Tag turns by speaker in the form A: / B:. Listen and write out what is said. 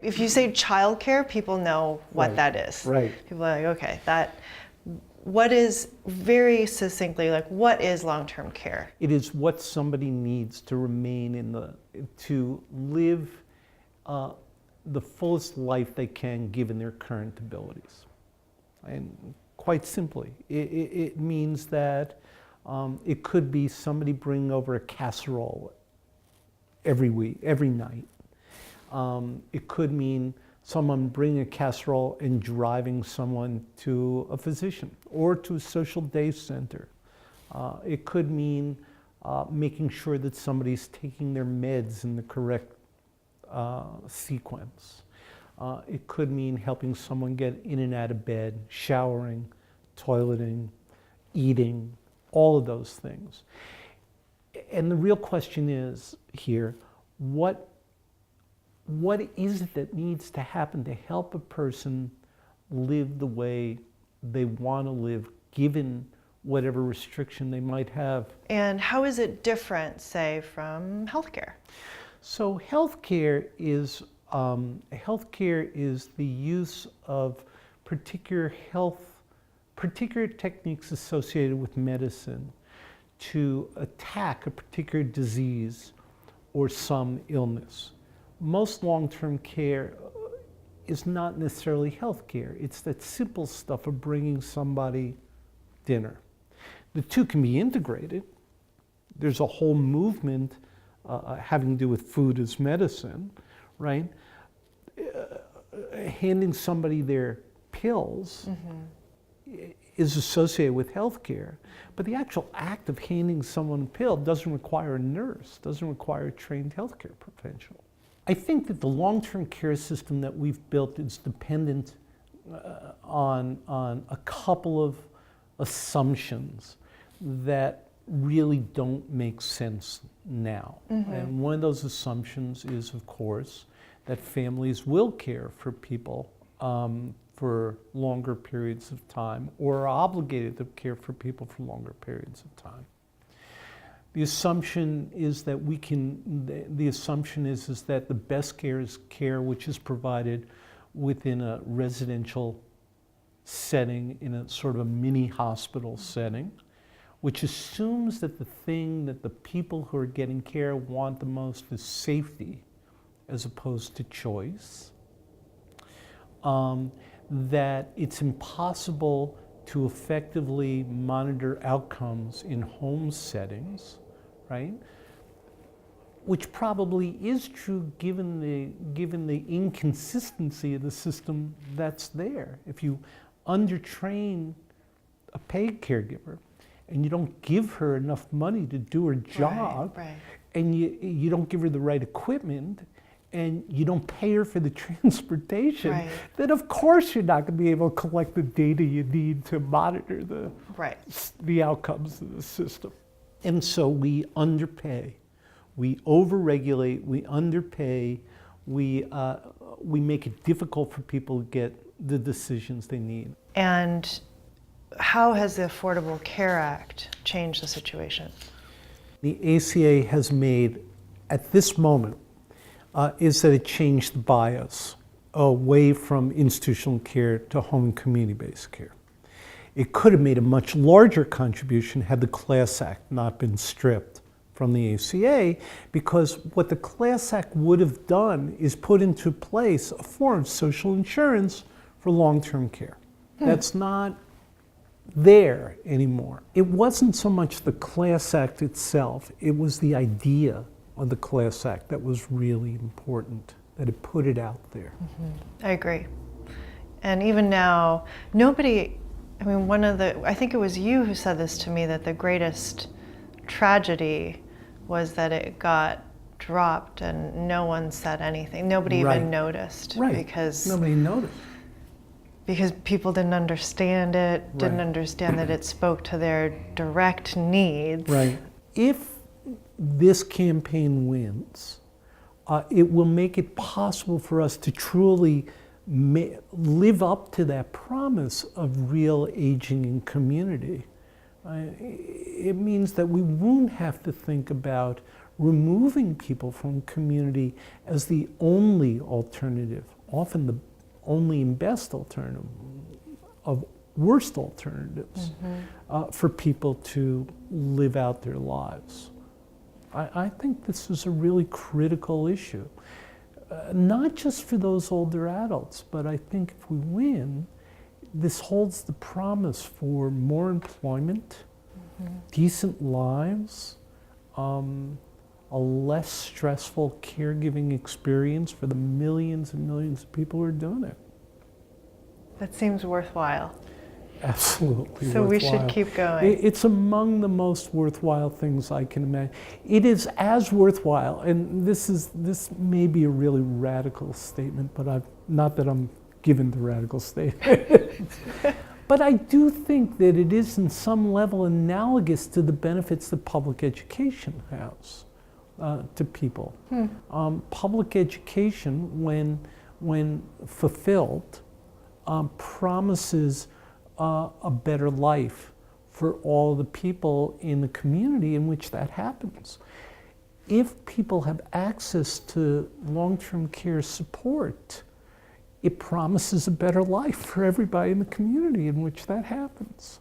A: If you say childcare, people know what that is.
B: Right.
A: People are like, okay, what is, very succinctly, like, what is long-term care?
B: It is what somebody needs to remain to live the fullest life they can given their current abilities. And quite simply, it means that it could be somebody bringing over a casserole every week, every night. It could mean someone bringing a casserole and driving someone to a physician or to a social day center. It could mean making sure that somebody's taking their meds in the correct sequence. It could mean helping someone get in and out of bed, showering, toileting, eating, all of those things. And the real question is here, what is it that needs to happen to help a person live the way they want to live, given whatever restriction they might have?
A: And how is it different, say, from healthcare?
B: So healthcare is the use of particular techniques associated with medicine to attack a particular disease or some illness. Most long-term care is not necessarily health care. It's that simple stuff of bringing somebody dinner. The two can be integrated. There's a whole movement having to do with food as medicine, right? Handing somebody their pills is associated with health care, but the actual act of handing someone a pill doesn't require a nurse, doesn't require a trained healthcare professional. I think that the long-term care system that we've built is dependent on a couple of assumptions that really don't make sense now. And one of those assumptions is, of course, that families will care for people for longer periods of time, or are obligated to care for people for longer periods of time. The assumption is that that the best care is care which is provided within a residential setting, in a sort of a mini hospital setting, which assumes that the thing that the people who are getting care want the most is safety as opposed to choice. That it's impossible to effectively monitor outcomes in home settings, right? Which probably is true given the inconsistency of the system that's there. If you undertrain a paid caregiver and you don't give her enough money to do her job, and you don't give her the right equipment, and you don't pay her for the transportation, then of course you're not going to be able to collect the data you need to monitor the outcomes of the system. And so we underpay, we overregulate, we underpay, we make it difficult for people to get the decisions they need.
A: And how has the Affordable Care Act changed the situation?
B: The ACA has made, at this moment, is that it changed the bias away from institutional care to home and community-based care. It could have made a much larger contribution had the Class Act not been stripped from the ACA, because what the Class Act would have done is put into place a form of social insurance for long-term care. That's not there anymore. It wasn't so much the Class Act itself, it was the idea of the Class Act that was really important, that it put it out there.
A: I agree. And even now, nobody, I mean, I think it was you who said this to me, that the greatest tragedy was that it got dropped and no one said anything. Nobody even noticed.
B: Because nobody noticed.
A: Because people didn't understand it, didn't understand that it spoke to their direct needs.
B: If this campaign wins, it will make it possible for us to truly live up to that promise of real aging in community. It means that we won't have to think about removing people from community as the only alternative, often the only and best alternative of worst alternatives for people to live out their lives. I think this is a really critical issue, not just for those older adults, but I think if we win, this holds the promise for more employment, decent lives, a less stressful caregiving experience for the millions and millions of people who are doing it.
A: That seems worthwhile.
B: Absolutely
A: So
B: worthwhile.
A: we should keep going.
B: It's among the most worthwhile things I can imagine. It is as worthwhile, and this may be a really radical statement, but not that I'm given the radical statement. But I do think that it is in some level analogous to the benefits that public education has to people. Public education, when fulfilled, promises a better life for all the people in the community in which that happens. If people have access to long-term care support, it promises a better life for everybody in the community in which that happens.